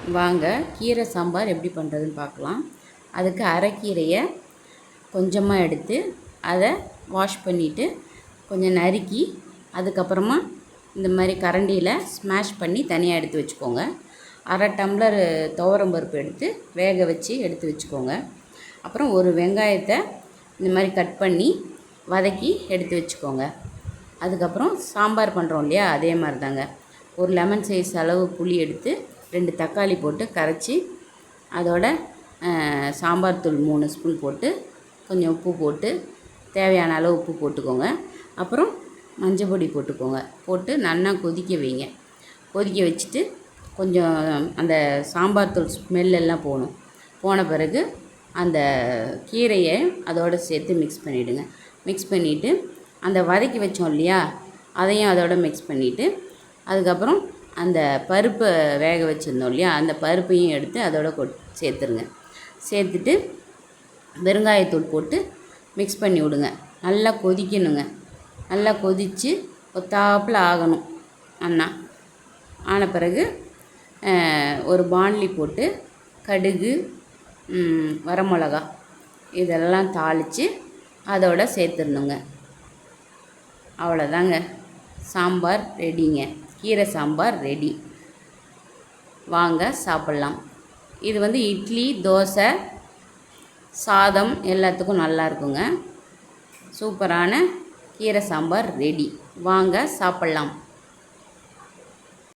வாங்க கீரை சாம்பார் எப்படி பண்ணுறதுன்னு பார்க்கலாம். அதுக்கு அரைக்கீரையை கொஞ்சமாக எடுத்து அதை வாஷ் பண்ணிவிட்டு கொஞ்சம் நறுக்கி அதுக்கப்புறமா இந்த மாதிரி கரண்டியில் ஸ்மாஷ் பண்ணி தனியாக எடுத்து வச்சுக்கோங்க. அரை டம்ளர் துவரம்பருப்பு எடுத்து வேக வச்சு எடுத்து வச்சுக்கோங்க. அப்புறம் ஒரு வெங்காயத்தை இந்த மாதிரி கட் பண்ணி வதக்கி எடுத்து வச்சுக்கோங்க. அதுக்கப்புறம் சாம்பார் பண்ணுறோம் இல்லையா, அதே மாதிரி தாங்க. ஒரு லெமன் சைஸ் அளவு புளி எடுத்து 2 தக்காளி போட்டு கரைச்சி அதோட சாம்பார் தூள் 3 ஸ்பூன் போட்டு கொஞ்சம் உப்பு போட்டு தேவையான அளவு உப்பு போட்டுக்கோங்க. அப்புறம் மஞ்சள் பொடி போட்டுக்கோங்க. போட்டு நல்லா கொதிக்க வைங்க. கொதிக்க வச்சுட்டு கொஞ்சம் அந்த சாம்பார் தூள் ஸ்மெல்லெல்லாம் போன பிறகு அந்த கீரையை அதோடு சேர்த்து மிக்ஸ் பண்ணிவிடுங்க. மிக்ஸ் பண்ணிவிட்டு அந்த வதக்கி வச்சோம் இல்லையா, அதையும் அதோட மிக்ஸ் பண்ணிவிட்டு அதுக்கப்புறம் அந்த பருப்பை வேக வச்சுருந்தோம் இல்லையா, அந்த பருப்பையும் எடுத்து அதோட சேர்த்துருங்க. சேர்த்துட்டு பெருங்காயத்தூள் போட்டு மிக்ஸ் பண்ணி விடுங்க. நல்லா கொதிக்கணுங்க. நல்லா கொதித்து ஒத்தாப்பில் ஆகணும். ஆன பிறகு ஒரு பாண்லி போட்டு கடுகு, வரமிளகா இதெல்லாம் தாளித்து அதோட சேர்த்துடணுங்க. அவ்வளோதாங்க, சாம்பார் ரெடிங்க. கீரை சாம்பார் ரெடி. வாங்க சாப்பிட்லாம். இது வந்து இட்லி, தோசை, சாதம் எல்லாத்துக்கும் நல்லா இருக்குங்க. சூப்பரான கீரை சாம்பார் ரெடி. வாங்க சாப்பிட்லாம்.